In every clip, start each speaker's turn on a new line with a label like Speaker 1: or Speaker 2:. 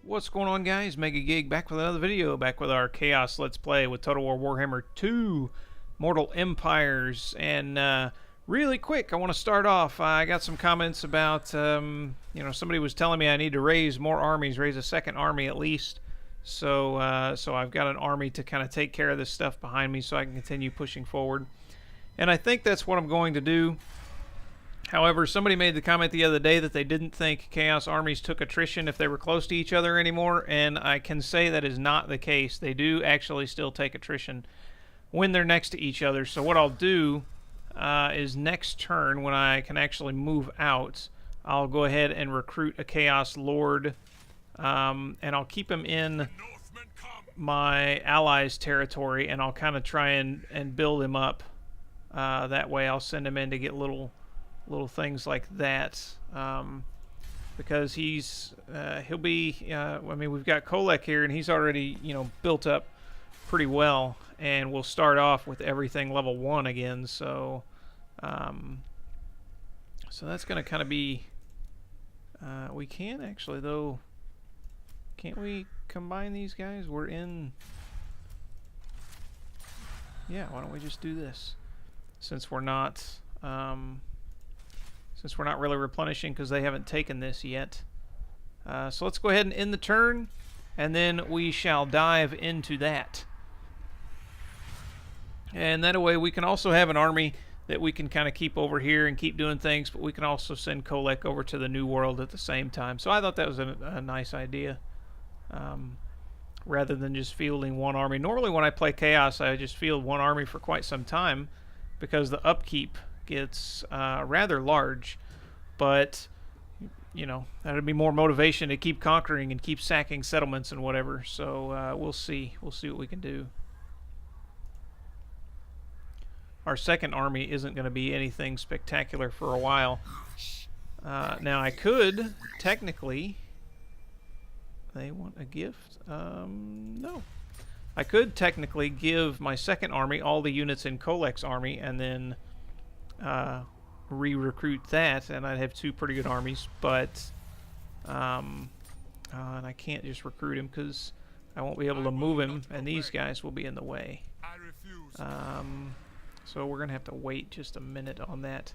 Speaker 1: What's going on, guys? Mega Gig back with another video, back with our Chaos Let's Play with Total War Warhammer 2 Mortal Empires. And really quick, I want to start off. I got some comments about, somebody was telling me I need to raise more armies, raise a second army at least. So I've got an army to kind of take care of this stuff behind me so I can continue pushing forward. And I think that's what I'm going to do. However, somebody made the comment the other day that they didn't think Chaos armies took attrition if they were close to each other anymore, and I can say that is not the case. They do actually still take attrition when they're next to each other. So what I'll do is next turn, when I can actually move out, I'll go ahead and recruit a Chaos Lord, and I'll keep him in my allies' territory, and I'll kind of try and build him up. That way I'll send him in to get little things like that, because he'll be, I mean, we've got Kholek here, and he's already, built up pretty well, and we'll start off with everything level 1 again, so that's going to kind of be, we can actually, though, can't we combine these guys? We're in, yeah, why don't we just do this, since we're not really replenishing because they haven't taken this yet. So let's go ahead and end the turn, and then we shall dive into that. And that way we can also have an army that we can kind of keep over here and keep doing things, but we can also send Kholek over to the New World at the same time. So I thought that was a nice idea, rather than just fielding one army. Normally when I play Chaos, I just field one army for quite some time because the upkeep gets rather large, but that would be more motivation to keep conquering and keep sacking settlements and whatever. So we'll see what we can do. Our second army isn't going to be anything spectacular for a while. Now I could technically, they want a gift, no, I could technically give my second army all the units in Kholek's army and then re-recruit that, and I'd have two pretty good armies, but and I can't just recruit him because I won't be able to move him, and these guys will be in the way. So we're gonna have to wait just a minute on that.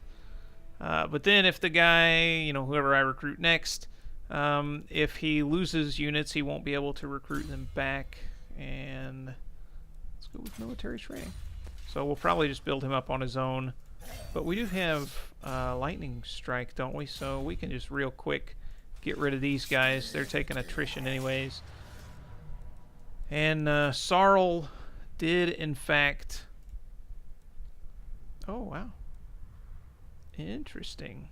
Speaker 1: But then if the guy, whoever I recruit next, if he loses units, he won't be able to recruit them back. And let's go with military training. So we'll probably just build him up on his own. But we do have lightning strike, don't we? So we can just real quick get rid of these guys. They're taking attrition anyways. And Sarl did in fact... Oh, wow. Interesting.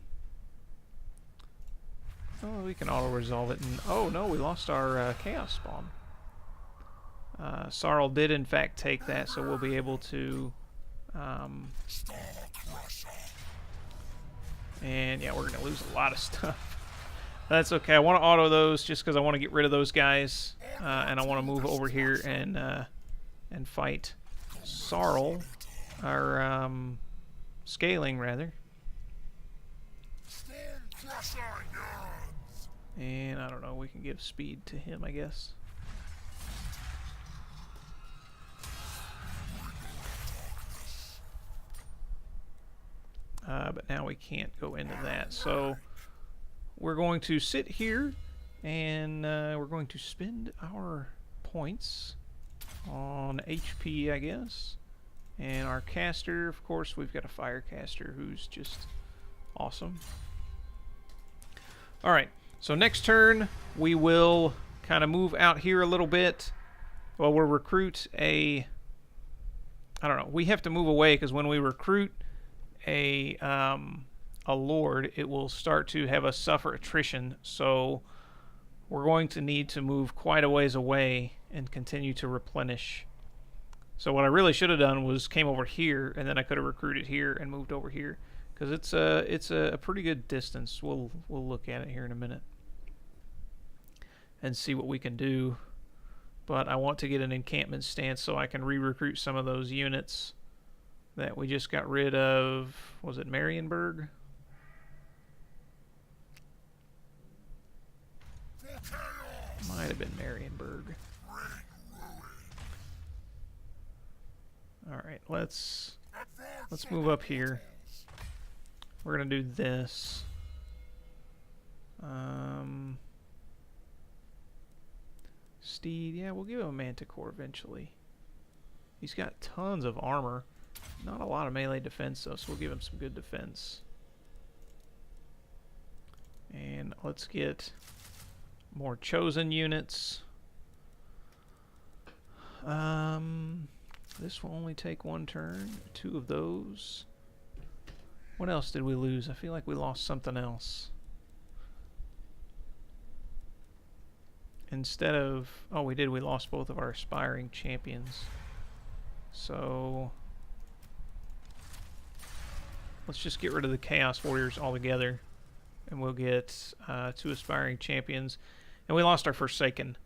Speaker 1: Oh, we can auto-resolve it. And oh, no, we lost our Chaos Spawn. Sarl did in fact take that, so we'll be able to... and yeah, we're going to lose a lot of stuff. That's okay. I want to auto those just because I want to get rid of those guys. And I want to move over here and fight Sarl. Our Scaling, rather. And I don't know, we can give speed to him, I guess. But now we can't go into that. So we're going to sit here and we're going to spend our points on HP, I guess. And our caster, of course, we've got a fire caster who's just awesome. Alright, so next turn we will kind of move out here a little bit. Well, we'll recruit a... I don't know, we have to move away because when we recruit a lord, it will start to have us suffer attrition. So we're going to need to move quite a ways away and continue to replenish. So what I really should have done was came over here, and then I could have recruited here and moved over here, because it's a pretty good distance. We'll look at it here in a minute and see what we can do. But I want to get an encampment stance so I can re-recruit some of those units – that we just got rid of. Was it Marienburg? Might have been Marienburg. Alright, let's move up here. We're gonna do this. Steed, yeah, we'll give him a Manticore eventually. He's got tons of armor. Not a lot of melee defense though, so we'll give him some good defense. And let's get more chosen units. This will only take one turn. 2 of those. What else did we lose? I feel like we lost something else. Instead of... Oh, we did. We lost both of our aspiring champions. So... let's just get rid of the Chaos Warriors altogether. And we'll get 2 aspiring champions. And we lost our Forsaken,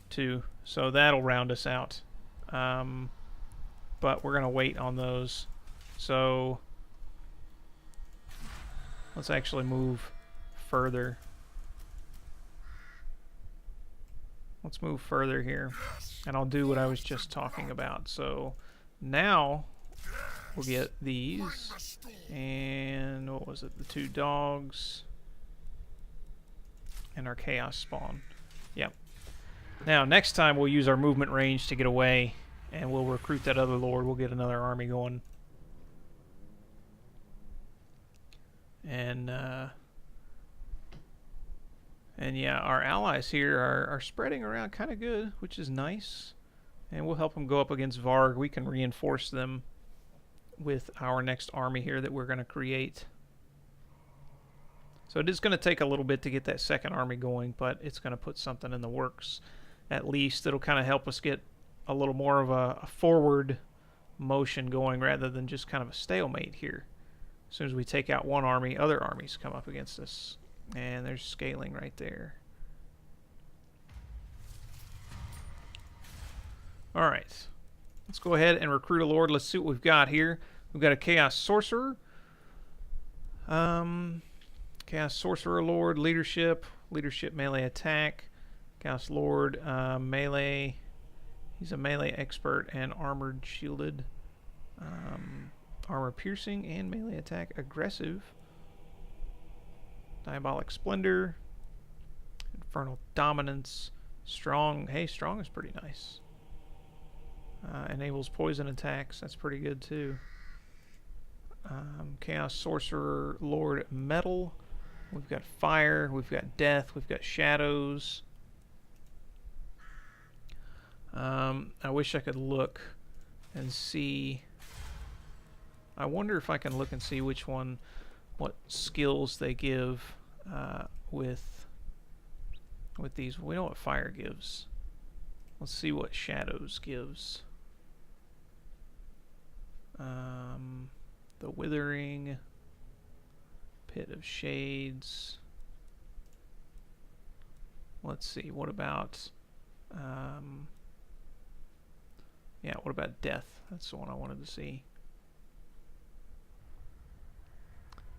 Speaker 1: too. So that'll round us out. But we're going to wait on those. So... let's actually move further. Let's move further here. And I'll do what I was just talking about. So now we'll get these. And what was it? The 2 dogs. And our chaos spawn. Yep. Now next time we'll use our movement range to get away. And we'll recruit that other lord. We'll get another army going. And yeah, our allies here are spreading around kind of good, which is nice. And we'll help them go up against Varg. We can reinforce them with our next army here that we're going to create. So it is going to take a little bit to get that second army going, but it's going to put something in the works. At least it'll kind of help us get a little more of a forward motion going rather than just kind of a stalemate here. As soon as we take out one army, other armies come up against us. And there's Skeling right there. Alright. Let's go ahead and recruit a lord. Let's see what we've got here. We've got a Chaos Sorcerer. Chaos Sorcerer Lord, Leadership. Leadership melee attack. Chaos Lord, melee. He's a melee expert and armored shielded. Armor piercing and melee attack aggressive. Diabolic Splendor. Infernal Dominance. Strong. Hey, strong is pretty nice. Enables poison attacks. That's pretty good too. Chaos Sorcerer Lord Metal. We've got fire. We've got death. We've got shadows. I wish I could look and see. I wonder if I can look and see which one, what skills they give with these. We know what fire gives. Let's see what shadows gives. The Withering, Pit of Shades. Let's see. What about? Yeah. What about Death? That's the one I wanted to see.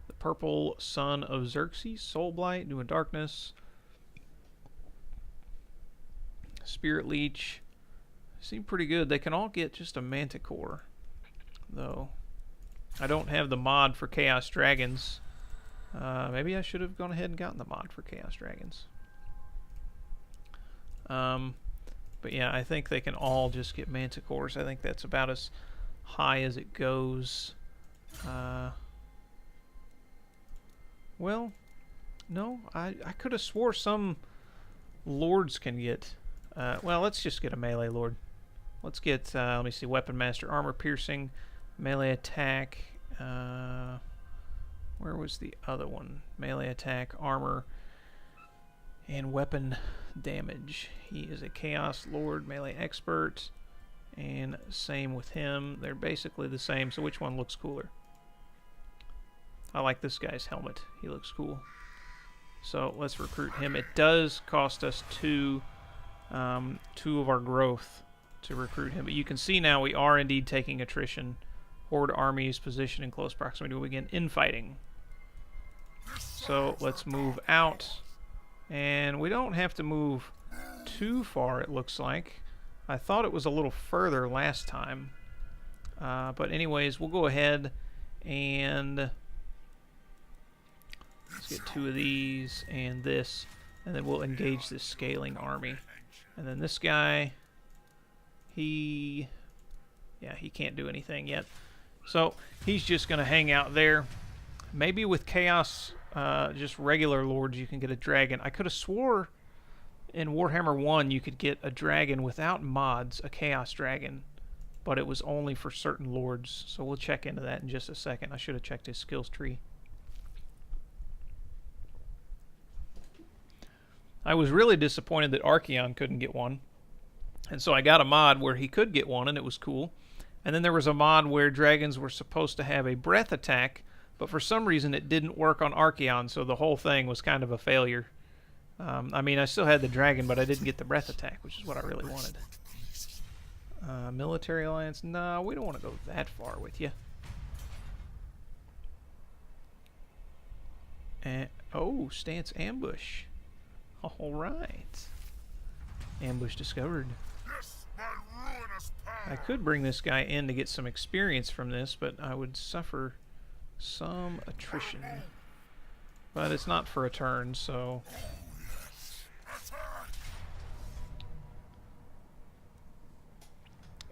Speaker 1: The Purple Son of Xerxes, Soul Blight, New in Darkness, Spirit Leech. Seem pretty good. They can all get just a Manticore, though. I don't have the mod for Chaos Dragons. Maybe I should have gone ahead and gotten the mod for Chaos Dragons. But yeah, I think they can all just get Manticores. I think that's about as high as it goes. Well, no, I could have swore some lords can get... well, let's just get a melee lord. Let's get, let me see, Weapon Master, Armor Piercing, Melee Attack. Where was the other one? Melee Attack, Armor, and Weapon Damage. He is a Chaos Lord, Melee Expert, and same with him. They're basically the same, so which one looks cooler? I like this guy's helmet. He looks cool. So let's recruit him. It does cost us two of our growth to recruit him. But you can see now we are indeed taking attrition. Horde armies positioned in close proximity to begin infighting. So let's move out And we don't have to move too far, it looks like. I thought it was a little further last time. But anyways, we'll go ahead and let's get 2 of these and this, and then we'll engage this scaling army. And then this guy, he can't do anything yet. So he's just going to hang out there. Maybe with Chaos, just regular lords, you can get a dragon. I could have swore in Warhammer 1 you could get a dragon without mods, a Chaos dragon, but it was only for certain lords. So we'll check into that in just a second. I should have checked his skills tree. I was really disappointed that Archaon couldn't get one. And so I got a mod where he could get one, and it was cool. And then there was a mod where dragons were supposed to have a breath attack, but for some reason it didn't work on Archaon, so the whole thing was kind of a failure. I mean, I still had the dragon, but I didn't get the breath attack, which is what I really wanted. Military alliance? Nah, we don't want to go that far with you. And, oh, stance ambush. All right. Ambush discovered. I could bring this guy in to get some experience from this, but I would suffer some attrition. But it's not for a turn, so...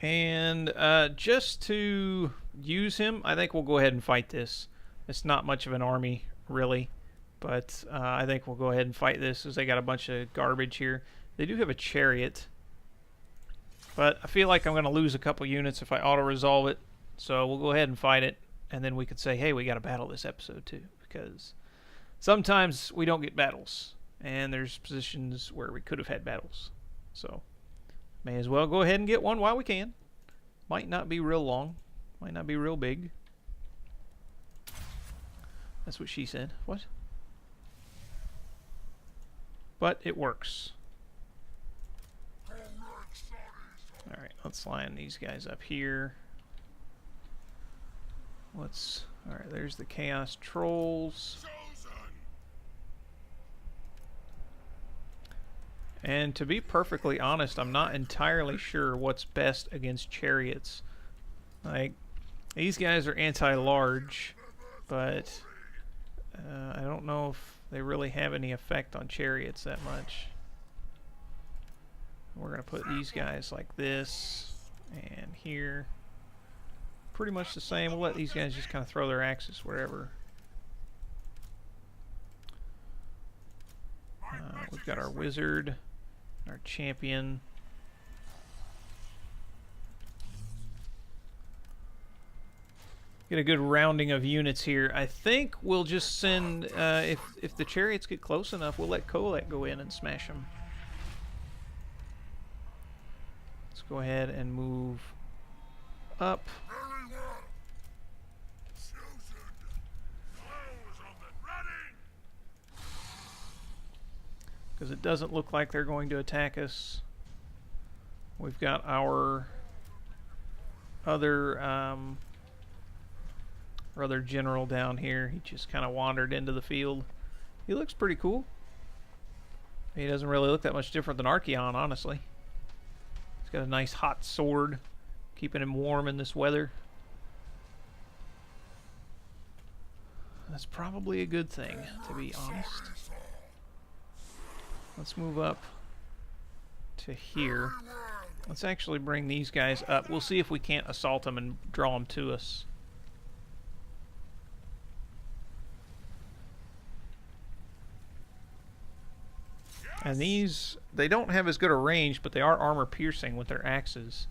Speaker 1: And just to use him, I think we'll go ahead and fight this. It's not much of an army, really. But I think we'll go ahead and fight this, as they got a bunch of garbage here. They do have a chariot. But I feel like I'm going to lose a couple units if I auto-resolve it. So we'll go ahead and fight it. And then we could say, hey, we got a battle this episode too. Because sometimes we don't get battles. And there's positions where we could have had battles. So may as well go ahead and get one while we can. Might not be real long. Might not be real big. That's what she said. What? But it works. Alright, let's line these guys up here. Alright, there's the Chaos Trolls. And to be perfectly honest, I'm not entirely sure what's best against chariots. Like, these guys are anti-large, but I don't know if they really have any effect on chariots that much. We're going to put these guys like this and here. Pretty much the same. We'll let these guys just kind of throw their axes wherever. We've got our wizard, our champion. Get a good rounding of units here. I think we'll just send, if the chariots get close enough, we'll let Kholek go in and smash them. Let's go ahead and move up. Because it doesn't look like they're going to attack us. We've got our other general down here. He just kind of wandered into the field. He looks pretty cool. He doesn't really look that much different than Archaon, honestly. He's got a nice hot sword, keeping him warm in this weather. That's probably a good thing, to be honest. Let's move up to here. Let's actually bring these guys up. We'll see if we can't assault them and draw them to us. And these, they don't have as good a range, but they are armor piercing with their axes.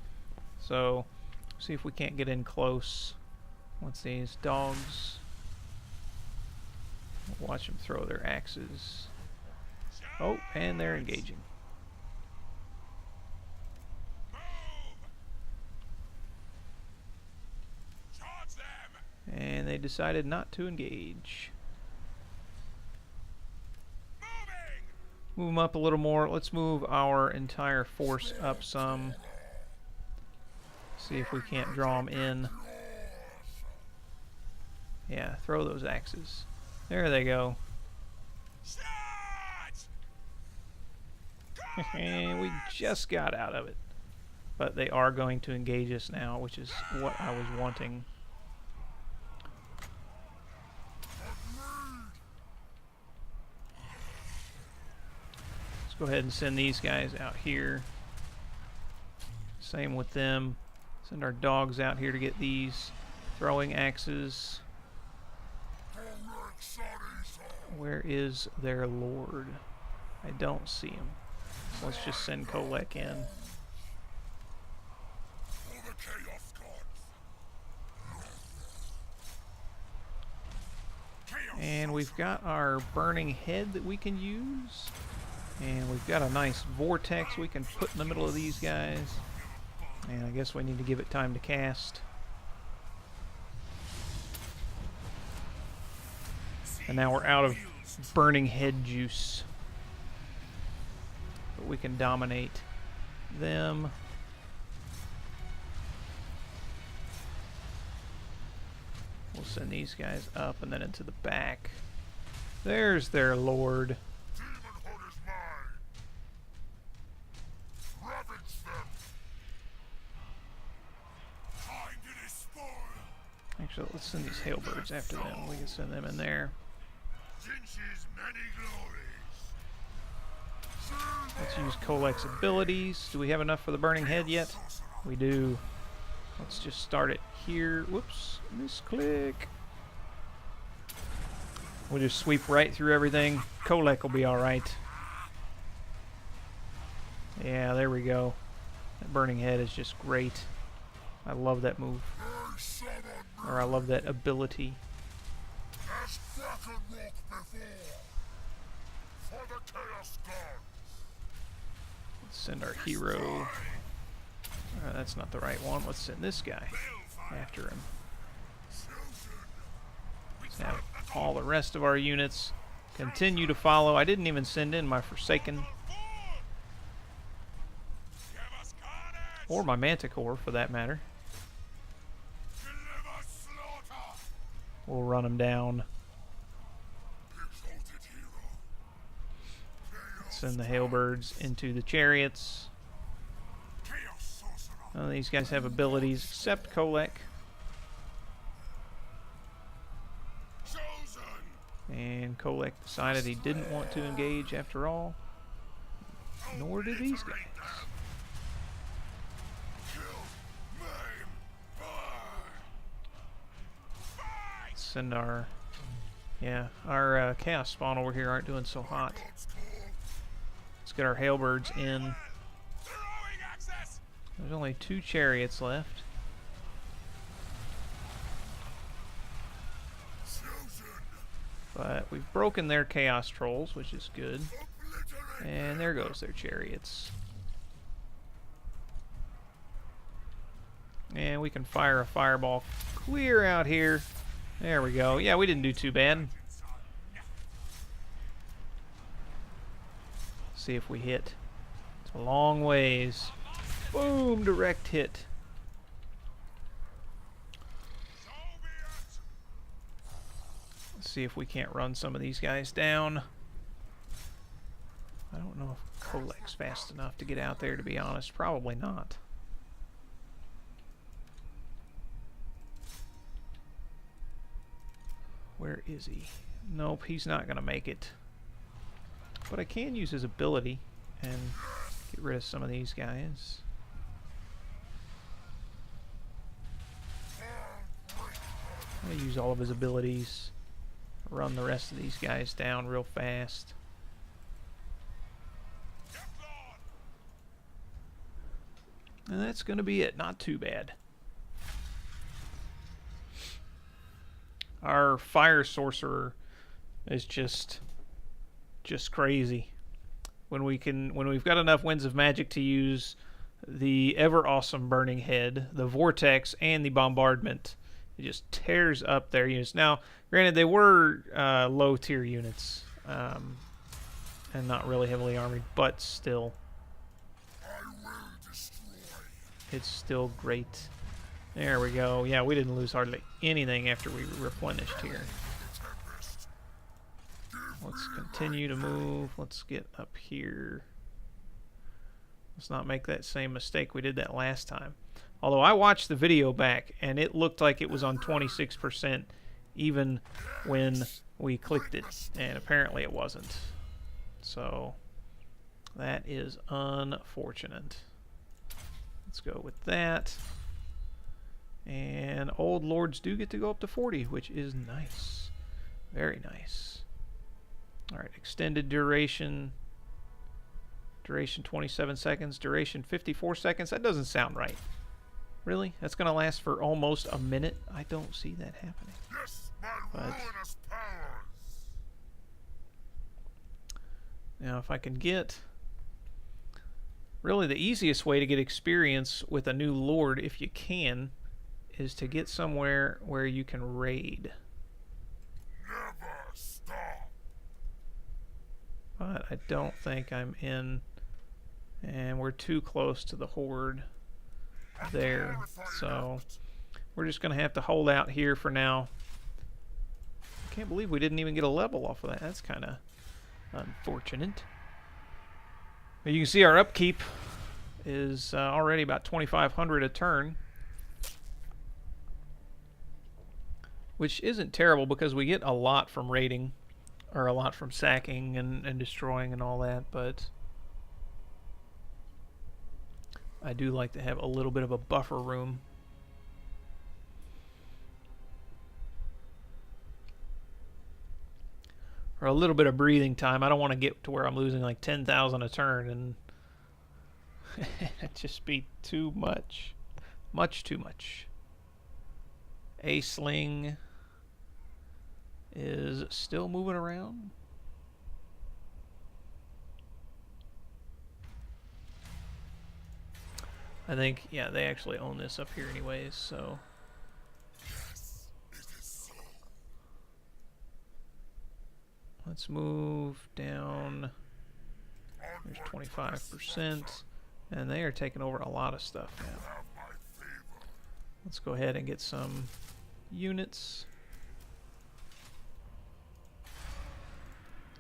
Speaker 1: So, see if we can't get in close. What's these? Dogs. Watch them throw their axes. Oh, and they're engaging. And they decided not to engage. Move them up a little more. Let's move our entire force up some. See if we can't draw them in. Yeah, throw those axes. There they go. And we just got out of it. But they are going to engage us now, which is what I was wanting. Let's go ahead and send these guys out here. Same with them. Send our dogs out here to get these throwing axes. Where is their lord? I don't see him. So let's just send Kholek in. And we've got our burning head that we can use. And we've got a nice vortex we can put in the middle of these guys. And I guess we need to give it time to cast. And now we're out of burning head juice. But we can dominate them. We'll send these guys up and then into the back. There's their lord. Actually, let's send these hailbirds after them. We can send them in there. Let's use Kholek's abilities. Do we have enough for the burning head yet? We do. Let's just start it here. Whoops, misclick. We'll just sweep right through everything. Kholek will be alright. Yeah, there we go. That burning head is just great. I love that move. Or I love that ability. Let's send our hero. That's not the right one. Let's send this guy after him. Let's have all the rest of our units continue to follow. I didn't even send in my Forsaken. Or my Manticore, for that matter. We'll run them down. Send the hailbirds into the chariots. None of these guys have abilities except Kholek. And Kholek decided he didn't want to engage after all. Nor did these guys. Send our chaos spawn over here aren't doing so hot. Let's get our hailbirds in. There's only 2 chariots left. But we've broken their chaos trolls, which is good. And there goes their chariots. And we can fire a fireball clear out here. There we go. Yeah, we didn't do too bad. See if we hit. It's a long ways. Boom! Direct hit. Let's see if we can't run some of these guys down. I don't know if Kholek's fast enough to get out there, to be honest. Probably not. Where is he? Nope, he's not going to make it. But I can use his ability and get rid of some of these guys. I'm going to use all of his abilities. Run the rest of these guys down real fast. And that's going to be it. Not too bad. Our fire sorcerer is just crazy. When we've got enough winds of magic to use the ever awesome burning head, the vortex, and the bombardment, it just tears up their units. Now, granted, they were low tier units and not really heavily armored, but still, it's still great. There we go. Yeah, we didn't lose hardly anything after we replenished here. Let's continue to move. Let's get up here. Let's not make that same mistake we did that last time. Although I watched the video back, and it looked like it was on 26% even when we clicked it, and apparently it wasn't. So that is unfortunate. Let's go with that. And old lords do get to go up to 40, which is nice. Very nice. Alright, extended duration. Duration 27 seconds. Duration 54 seconds. That doesn't sound right. Really? That's going to last for almost a minute? I don't see that happening.
Speaker 2: Yes,
Speaker 1: But
Speaker 2: ruinous powers.
Speaker 1: now if I can get... Really the easiest way to get experience with a new lord, if you can, is to get somewhere where you can raid.
Speaker 2: Never stop.
Speaker 1: But I don't think I'm in, and we're too close to the horde there, so we're just going to have to hold out here for now. I can't believe we didn't even get a level off of that. That's kind of unfortunate. But you can see our upkeep is already about 2,500 a turn, which isn't terrible because we get a lot from raiding, or a lot from sacking and destroying and all that, but I do like to have a little bit of a buffer room. Or a little bit of breathing time. I don't want to get to where I'm losing like 10,000 a turn and it'd just be too much. Much too much. A sling is still moving around. I think, yeah, they actually own this up here anyways, so.
Speaker 2: Yes, it is so.
Speaker 1: Let's move down. There's 25%, and they are taking over a lot of stuff now.
Speaker 2: Have my favor.
Speaker 1: Let's go ahead and get some units.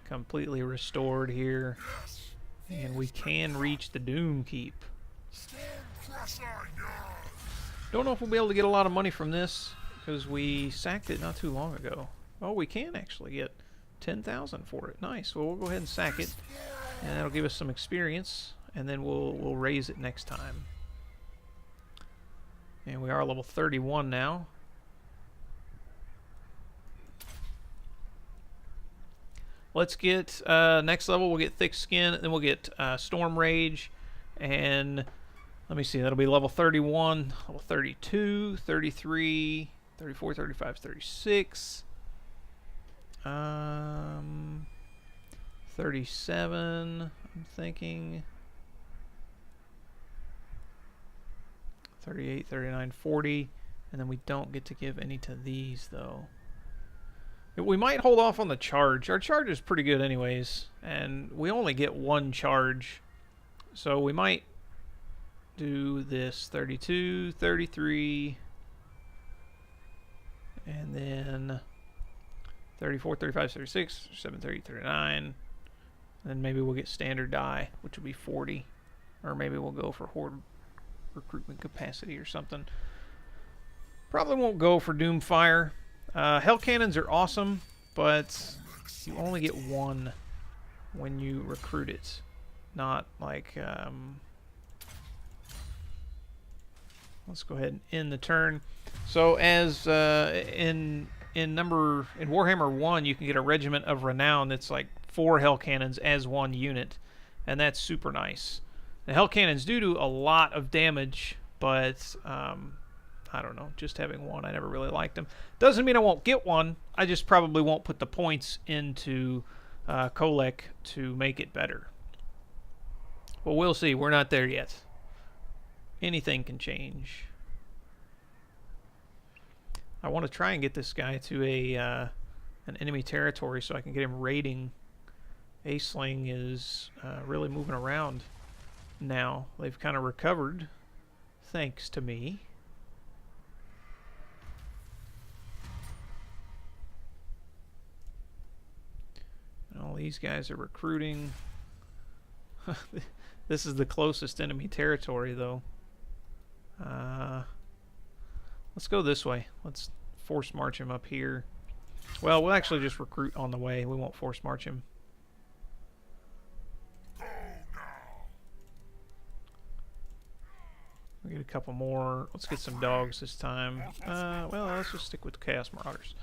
Speaker 1: Completely restored here.
Speaker 2: Yes.
Speaker 1: And we can reach the Doom Keep.
Speaker 2: Storm Crusher, yes.
Speaker 1: Don't know if we'll be able to get a lot of money from this, because we sacked it not too long ago. Oh, we can actually get 10,000 for it. Nice. Well, we'll go ahead and sack it, and that'll give us some experience, and then we'll raise it next time. And we are level 31 now. Let's get next level. We'll get Thick Skin, and then we'll get Storm Rage, and let me see. That'll be level 31, level 32, 33, 34, 35, 36. 37, I'm thinking. 38, 39, 40. And then we don't get to give any to these, though. We might hold off on the charge. Our charge is pretty good anyways. And we only get one charge. So we might do this 32, 33. And then 34, 35, 36, 37, 38, 39. Then maybe we'll get standard die, which will be 40. Or maybe we'll go for horde recruitment capacity or something. Probably won't go for Doomfire. Hell cannons are awesome, but you only get one when you recruit it. Not like... let's go ahead and end the turn. So as in Warhammer 1, you can get a regiment of renown that's like 4 hell cannons as one unit, and that's super nice. The hell cannons do a lot of damage, but I don't know, just having one, I never really liked them. Doesn't mean I won't get one, I just probably won't put the points into Kholek to make it better. Well, we'll see, we're not there yet. Anything can change. I want to try and get this guy to an enemy territory so I can get him raiding. A-Sling is really moving around now. They've kind of recovered, thanks to me. And all these guys are recruiting. This is the closest enemy territory, though. Let's go this way. Let's force march him up here. Well, we'll actually just recruit on the way. We won't force march him. We'll get a couple more. Let's get some dogs this time. Well, let's just stick with Chaos Marauders.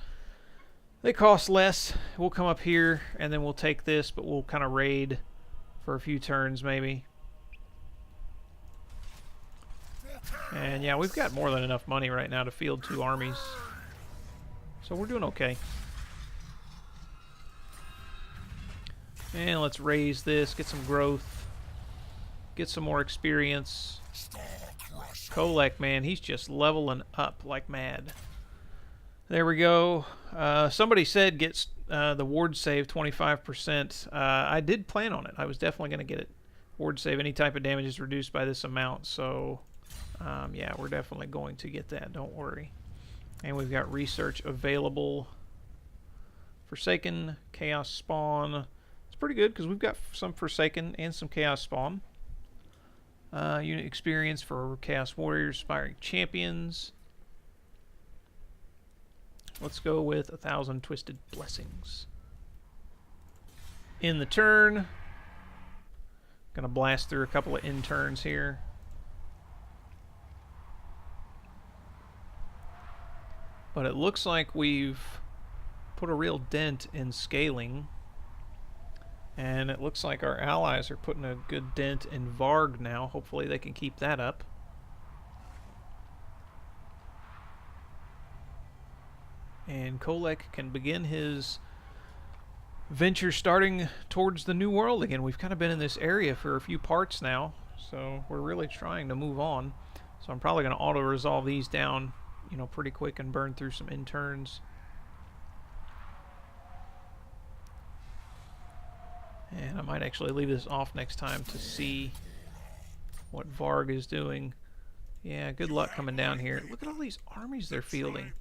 Speaker 1: They cost less. We'll come up here, and then we'll take this, but we'll kind of raid for a few turns, maybe. And yeah, we've got more than enough money right now to field 2 armies. So we're doing okay. And let's raise this, get some growth, get some more experience. Kholek, man, he's just leveling up like mad. There we go. Somebody said get the ward save 25%. I did plan on it. I was definitely going to get it. Ward save, any type of damage is reduced by this amount. So, yeah, we're definitely going to get that. Don't worry. And we've got research available. Forsaken, Chaos Spawn. It's pretty good because we've got some Forsaken and some Chaos Spawn. Unit experience for Chaos Warriors, Aspiring Champions. Let's go with 1,000 Twisted Blessings. In the turn. Gonna blast through a couple of interns here. But it looks like we've put a real dent in scaling. And it looks like our allies are putting a good dent in Varg now. Hopefully they can keep that up. And Kholek can begin his venture starting towards the New World again. We've kind of been in this area for a few parts now, so we're really trying to move on. So I'm probably going to auto-resolve these down, you know, pretty quick and burn through some interns. And I might actually leave this off next time to see what Varg is doing. Yeah, good luck coming down here. Look at all these armies they're fielding.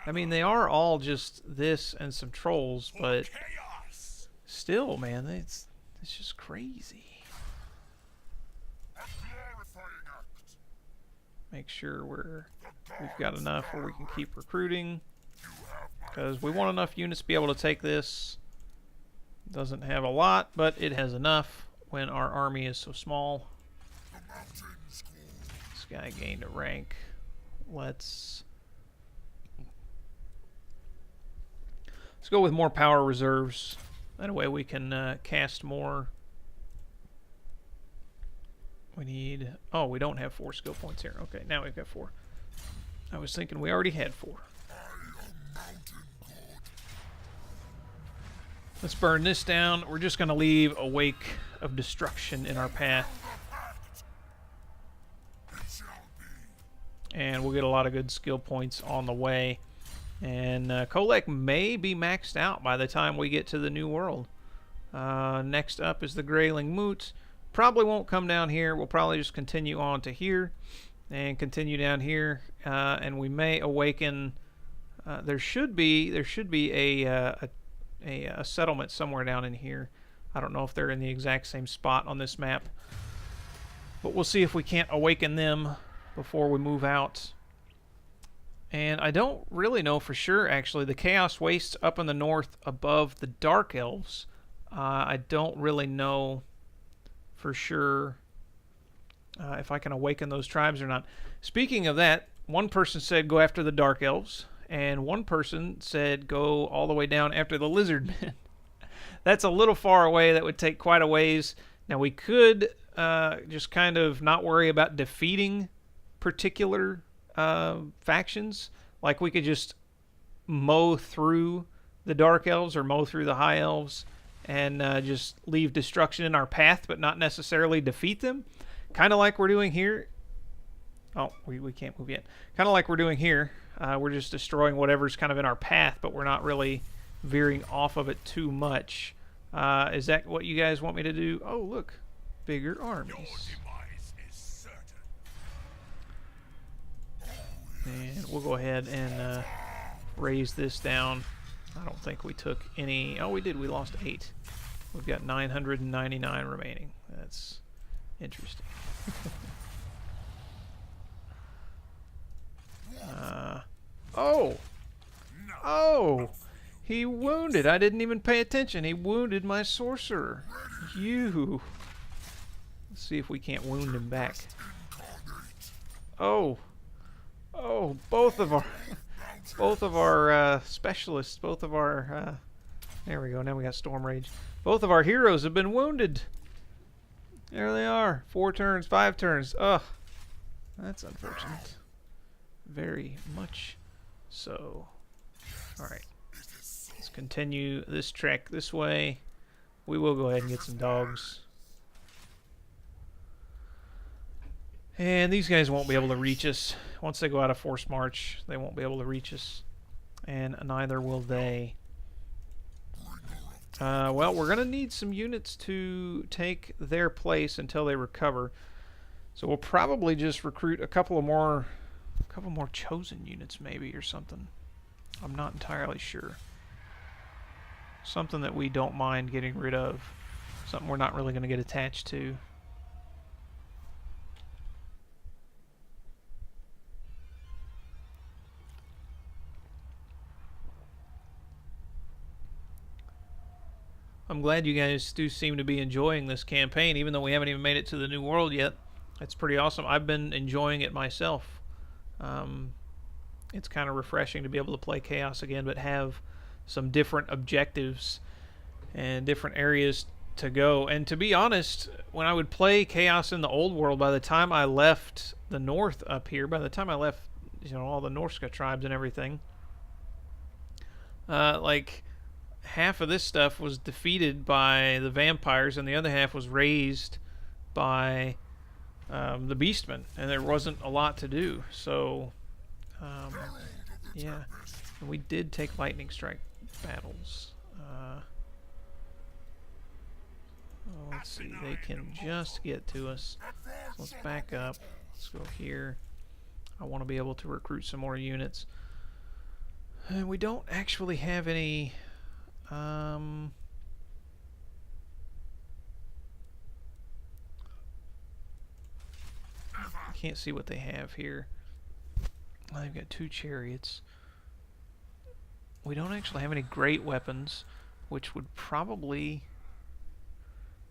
Speaker 1: I mean, they are all just this and some trolls, but still, man, it's just crazy. Make sure we've got enough where we can keep recruiting, because we want enough units to be able to take this. Doesn't have a lot, but it has enough when our army is so small. This guy gained a rank. Let's go with more power reserves. That way we can cast more. We need... Oh, we don't have 4 skill points here. Okay, now we've got 4. I was thinking we already had 4. Let's burn this down. We're just going to leave a wake of destruction in our path. And we'll get a lot of good skill points on the way. And Kholek may be maxed out by the time we get to the New World. Next up is the Grayling Moot. Probably won't come down here. We'll probably just continue on to here. And continue down here. And we may awaken... there should be a settlement somewhere down in here. I don't know if they're in the exact same spot on this map, but we'll see if we can't awaken them before we move out. And I don't really know for sure, actually. The Chaos Wastes up in the north above the Dark Elves, I don't really know for sure if I can awaken those tribes or not. Speaking of that, one person said go after the Dark Elves, and one person said go all the way down after the Lizard Men. That's a little far away. That would take quite a ways. Now we could just kind of not worry about defeating particular factions. Like we could just mow through the Dark Elves or mow through the High Elves and just leave destruction in our path, but not necessarily defeat them. Kind of like we're doing here. Oh, we can't move yet. Kind of like we're doing here. We're just destroying whatever's kind of in our path, but we're not really veering off of it too much. Is that what you guys want me to do? Oh, look. Bigger armies. And we'll go ahead and raise this down. I don't think we took any... Oh, we did. We lost 8. We've got 999 remaining. That's interesting. Oh! Oh! He wounded. I didn't even pay attention. He wounded my sorcerer. You. Let's see if we can't wound him back. Oh. Oh, both of our specialists, both of our there we go. Now we got Storm Rage. Both of our heroes have been wounded. There they are. 4 turns, 5 turns. Ugh. That's unfortunate. Very much so. Alright. Let's continue this trek this way. We will go ahead and get some dogs. And these guys won't be able to reach us. Once they go out of force march, they won't be able to reach us. And neither will they. Well, we're going to need some units to take their place until they recover. So we'll probably just recruit a couple more chosen units maybe or something. I'm not entirely sure. Something that we don't mind getting rid of. Something we're not really going to get attached to. I'm glad you guys do seem to be enjoying this campaign, even though we haven't even made it to the new world yet. It's pretty awesome. I've been enjoying it myself. It's kind of refreshing to be able to play Chaos again, but have some different objectives and different areas to go. And to be honest, when I would play Chaos in the old world, by the time I left the north up here, by the time I left, you know, all the Norska tribes and everything, like half of this stuff was defeated by the vampires and the other half was raised by the beastmen, and there wasn't a lot to do. So yeah, and we did take lightning strike battles. Let's see, they can just get to us. So let's back up. Let's go here. I want to be able to recruit some more units. We don't actually have any I can't see what they have here. They've got 2 chariots. We don't actually have any great weapons, which would probably...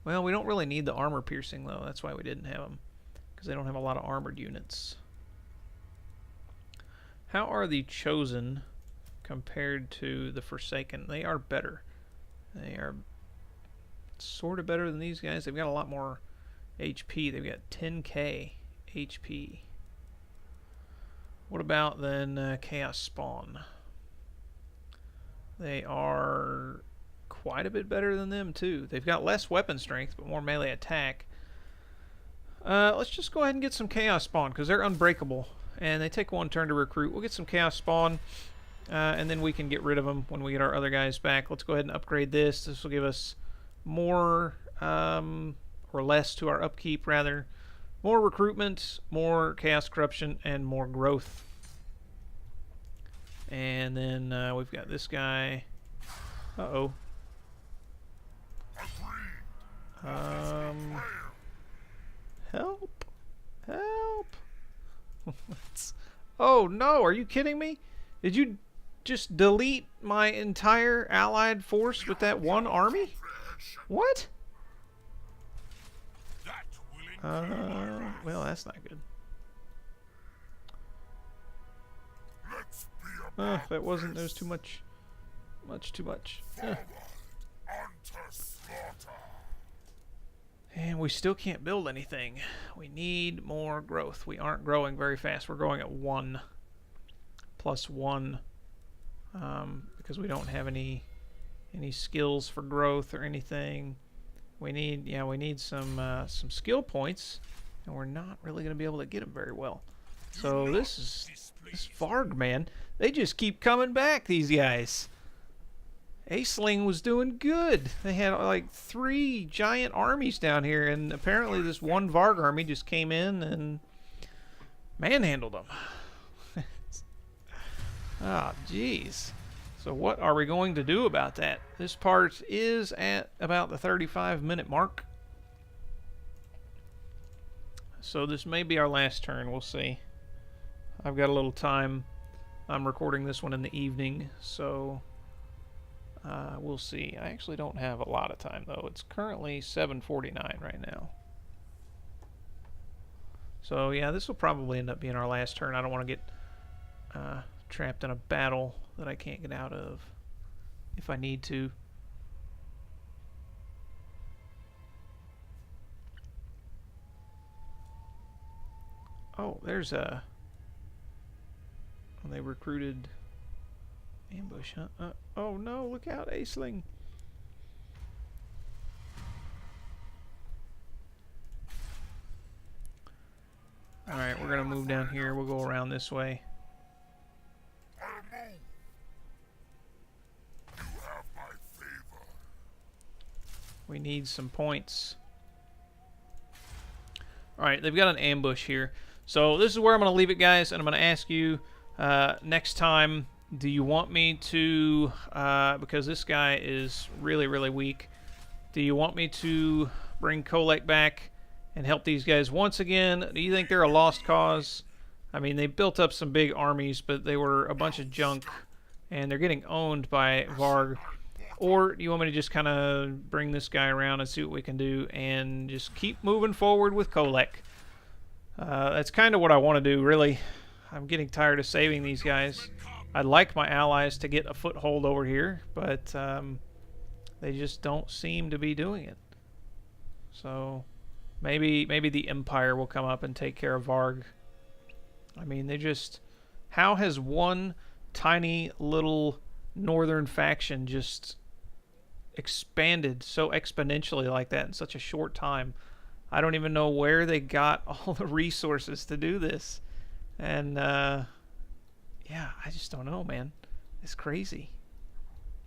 Speaker 1: Well, we don't really need the armor piercing, though. That's why we didn't have them, because they don't have a lot of armored units. How are the Chosen compared to the Forsaken? They are better. They are sort of better than these guys. They've got a lot more HP. They've got 10k HP. What about then Chaos Spawn? They are quite a bit better than them too. They've got less weapon strength but more melee attack. Let's just go ahead and get some Chaos Spawn because they're unbreakable and they take 1 turn to recruit. We'll get some Chaos Spawn and then we can get rid of them when we get our other guys back. Let's go ahead and upgrade this. This will give us more or less to our upkeep rather. More recruitment, more chaos corruption, and more growth. And then we've got this guy. Uh-oh. Help. Help. Oh, no. Are you kidding me? Did you just delete my entire allied force with that 1 army? What? Well, that's not good. That wasn't, there was too much. Much too much. And we still can't build anything. We need more growth. We aren't growing very fast. We're growing at 1 plus 1 because we don't have any skills for growth or anything. We need some skill points, and we're not really going to be able to get them very well. So this Varg, man, they just keep coming back, these guys. Aceling was doing good. They had like 3 giant armies down here, and apparently this 1 Varg army just came in and manhandled them. Ah, jeez. So what are we going to do about that? This part is at about the 35-minute mark. So this may be our last turn. We'll see. I've got a little time. I'm recording this one in the evening, so we'll see. I actually don't have a lot of time, though. It's currently 7:49 right now. So yeah, this will probably end up being our last turn. I don't want to get trapped in a battle that I can't get out of if I need to. Oh, there's a... Oh, they recruited... Ambush, huh? Oh no, look out, Aceling! Alright, we're gonna move down here. We'll go around this way. We need some points. Alright, they've got an ambush here. So this is where I'm going to leave it, guys, and I'm going to ask you next time, do you want me to, because this guy is really, really weak, do you want me to bring Kholek back and help these guys once again? Do you think they're a lost cause? I mean, they built up some big armies, but they were a bunch of junk, and they're getting owned by Varg. Or do you want me to just kind of bring this guy around and see what we can do and just keep moving forward with Kholek? That's kind of what I want to do, really. I'm getting tired of saving these guys. I'd like my allies to get a foothold over here, but they just don't seem to be doing it. So maybe the Empire will come up and take care of Varg. I mean, they just... How has one tiny little northern faction just expanded so exponentially like that in such a short time? I don't even know where they got all the resources to do this. And, yeah, I just don't know, man. It's crazy.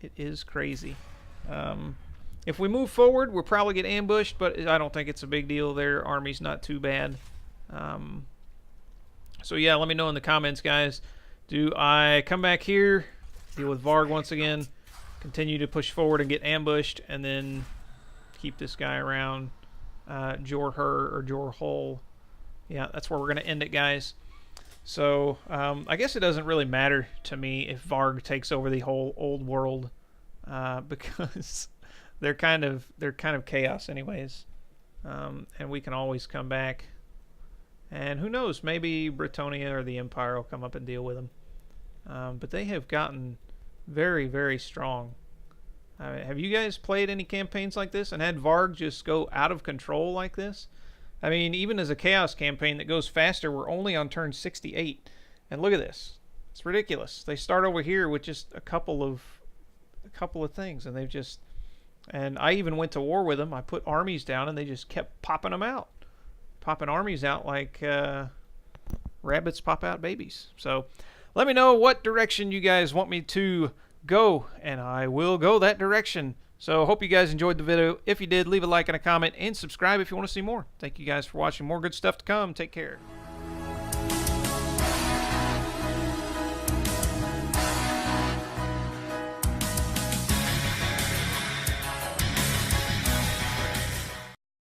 Speaker 1: It is crazy. If we move forward, we'll probably get ambushed, but I don't think it's a big deal. Their army's not too bad. So, yeah, let me know in the comments, guys. Do I come back here, deal with Varg once again, continue to push forward and get ambushed, and then keep this guy around? Jor-Her or Jor-Hol. Yeah, that's where we're going to end it, guys. So, I guess it doesn't really matter to me if Varg takes over the whole old world, because they're kind of chaos anyways. And we can always come back. And who knows, maybe Bretonnia or the Empire will come up and deal with them. But they have gotten very, very strong. Have you guys played any campaigns like this and had Varg just go out of control like this? I mean, even as a Chaos campaign that goes faster, we're only on turn 68. And look at this. It's ridiculous. They start over here with just a couple of things, and they've just... And I even went to war with them. I put armies down, and they just kept popping them out. Popping armies out like rabbits pop out babies. So let me know what direction you guys want me to go, and I will go that direction. So hope you guys enjoyed the video. If you did, leave a like and a comment, and subscribe if you want to see more. Thank you guys for watching. More good stuff to come. Take care.